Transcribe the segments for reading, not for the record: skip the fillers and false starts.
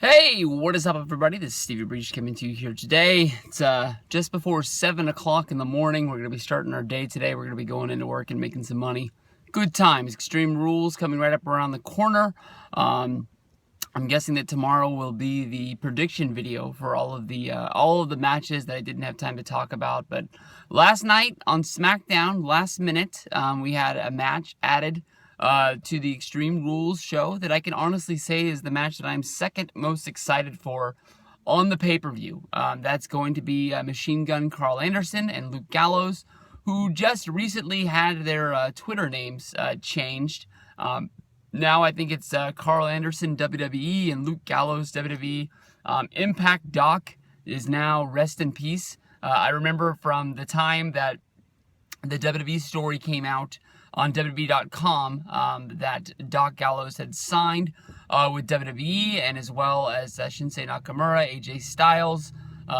Hey, what is up, everybody? This is Stevie Breach coming to you here today. It's just before 7 o'clock in the morning. We're going to be starting our day today. We're going to be going into work and making some money. Good times. Extreme Rules coming right up around the corner. I'm guessing that tomorrow will be the prediction video for all of the matches that I didn't have time to talk about. But last night on SmackDown, last minute, we had a match added to the Extreme Rules show that I can honestly say is the match that I'm second most excited for on the pay-per-view. That's going to be Machine Gun Karl Anderson and Luke Gallows, who just recently had their Twitter names changed. Now I think it's Karl Anderson WWE and Luke Gallows WWE. Impact Doc is now Rest in Peace. I remember from the time that the WWE story came out on WWE.com that Doc Gallows had signed with WWE, and as well as Shinsuke Nakamura, AJ Styles,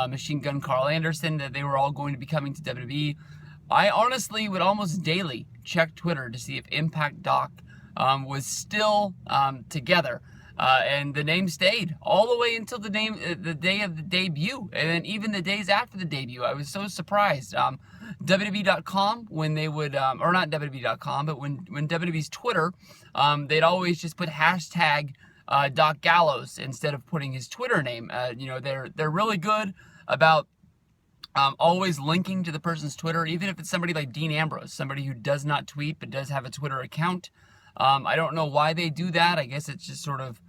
Machine Gun Karl Anderson, that they were all going to be coming to WWE. I honestly would almost daily check Twitter to see if Impact Doc was still together. And the name stayed all the way until the day of the debut, and then even the days after the debut. I was so surprised. WWE.com, when they would, or not WWE.com, but when WWE's Twitter, they'd always just put hashtag Doc Gallows instead of putting his Twitter name. They're really good about always linking to the person's Twitter, even if it's somebody like Dean Ambrose, somebody who does not tweet but does have a Twitter account. I don't know why they do that. I guess it's just sort of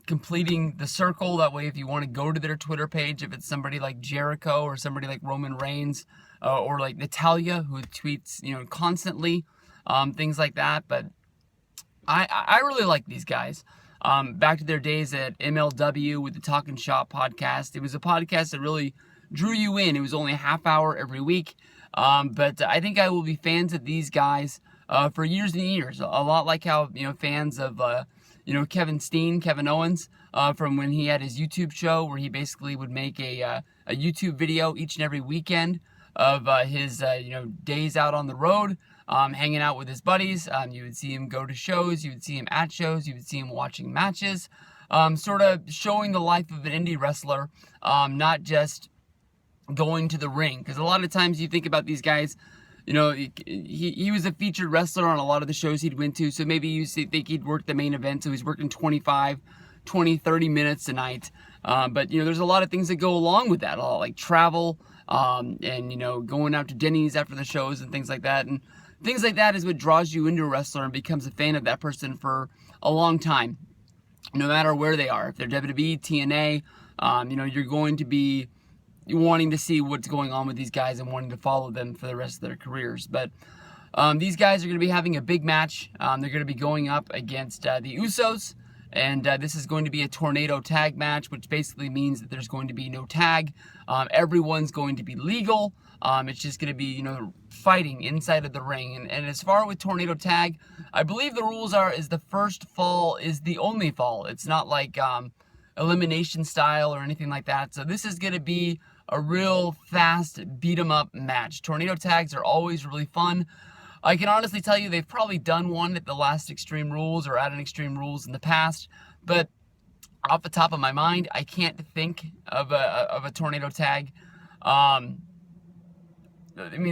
completing the circle. That way, if you want to go to their Twitter page, if it's somebody like Jericho or somebody like Roman Reigns or like Natalia, who tweets, constantly, things like that. But I really like these guys. Back to their days at MLW with the Talkin' Shop podcast. It was a podcast that really drew you in. It was only a half hour every week. But I think I will be fans of these guys for years and years. A lot like how, fans of, Kevin Owens, from when he had his YouTube show where he basically would make a YouTube video each and every weekend of his, days out on the road, hanging out with his buddies. You would see him go to shows, you would see him at shows, you would see him watching matches, sort of showing the life of an indie wrestler, not just going to the ring. Because a lot of times you think about these guys, he was a featured wrestler on a lot of the shows he'd went to, so maybe you think he'd work the main event, so he's working 25, 20, 30 minutes a night. But, there's a lot of things that go along with that, a lot like travel, and, going out to Denny's after the shows and things like that. And things like that is what draws you into a wrestler and becomes a fan of that person for a long time, no matter where they are. If they're WWE, TNA, you're going to be wanting to see what's going on with these guys and wanting to follow them for the rest of their careers. But these guys are going to be having a big match. They're going to be going up against the Usos, and this is going to be a tornado tag match, which basically means that there's going to be no tag. Everyone's going to be legal. It's just going to be, fighting inside of the ring. And as far with tornado tag, I believe the rules is the first fall is the only fall. It's not like elimination style or anything like that. So this is going to be a real fast beat 'em up match. Tornado tags are always really fun. I can honestly tell you they've probably done one at the last Extreme Rules or at an Extreme Rules in the past, but off the top of my mind, I can't think of a tornado tag. The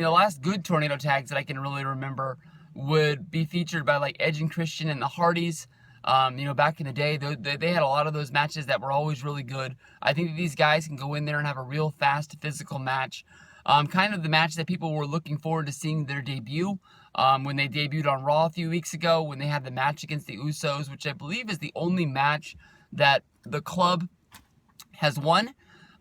last good tornado tags that I can really remember would be featured by like Edge and Christian and the Hardys. Back in the day, they had a lot of those matches that were always really good. I think that these guys can go in there and have a real fast physical match. Kind of the match that people were looking forward to seeing their debut. When they debuted on Raw a few weeks ago, when they had the match against the Usos, which I believe is the only match that the club has won.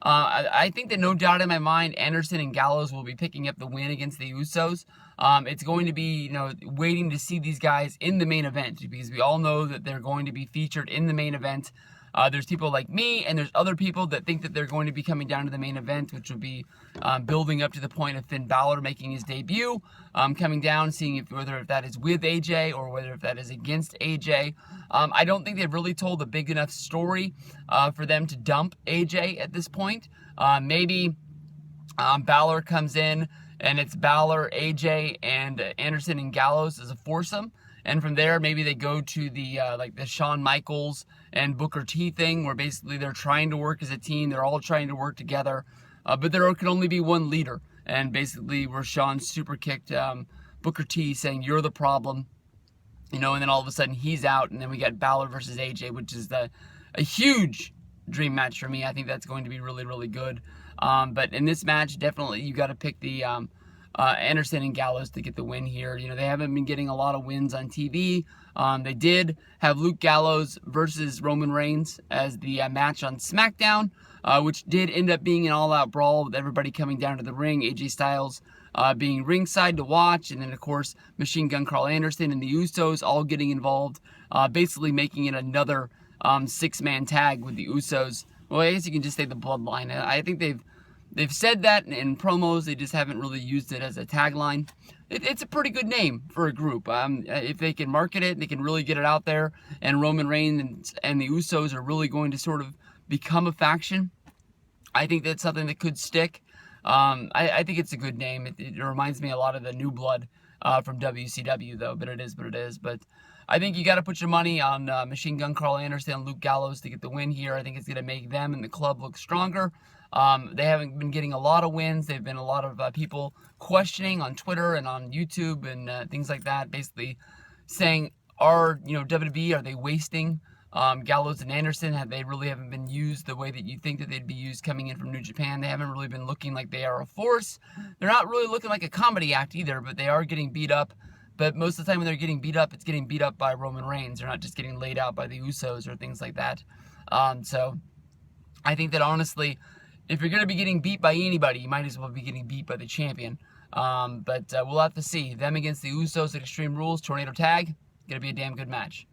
I think that no doubt in my mind, Anderson and Gallows will be picking up the win against the Usos. It's going to be, waiting to see these guys in the main event, because we all know that they're going to be featured in the main event. There's people like me, and there's other people that think that they're going to be coming down to the main event, which will be building up to the point of Finn Balor making his debut, coming down, seeing whether if that is with AJ or whether if that is against AJ. I don't think they've really told a big enough story for them to dump AJ at this point. Maybe Balor comes in, and it's Balor, AJ, and Anderson and Gallows as a foursome. And from there, maybe they go to the Shawn Michaels and Booker T thing, where basically they're trying to work as a team. They're all trying to work together, but there can only be one leader. And basically, where Sean super kicked Booker T, saying you're the problem, and then all of a sudden he's out, and then we got Balor versus AJ, which is a huge dream match for me. I think that's going to be really, really good. But in this match, definitely you got to pick the Anderson and Gallows to get the win here. They haven't been getting a lot of wins on TV. They did have Luke Gallows versus Roman Reigns as the match on SmackDown, which did end up being an all-out brawl with everybody coming down to the ring. AJ Styles being ringside to watch, and then of course Machine Gun Karl Anderson and the Usos all getting involved, basically making it another 6-man tag with the Usos. Well, I guess you can just say the Bloodline. I think they've said that in promos. They just haven't really used it as a tagline. It's a pretty good name for a group. If they can market it, they can really get it out there, and Roman Reigns and the Usos are really going to sort of become a faction. I think that's something that could stick. I think it's a good name. It reminds me a lot of the New Blood from WCW, though, but it is what it is. But I think you got to put your money on Machine Gun Karl Anderson and Luke Gallows to get the win here. I think it's going to make them and the club look stronger. They haven't been getting a lot of wins. They've been a lot of people questioning on Twitter and on YouTube and things like that, basically saying, WWE, are they wasting Gallows and Anderson? They really haven't been used the way that you think that they'd be used coming in from New Japan. They haven't really been looking like they are a force. They're not really looking like a comedy act either, but they are getting beat up. But most of the time when they're getting beat up, it's getting beat up by Roman Reigns. They're not just getting laid out by the Usos or things like that. So I think that honestly, if you're going to be getting beat by anybody, you might as well be getting beat by the champion. But we'll have to see. Them against the Usos at Extreme Rules, Tornado Tag, going to be a damn good match.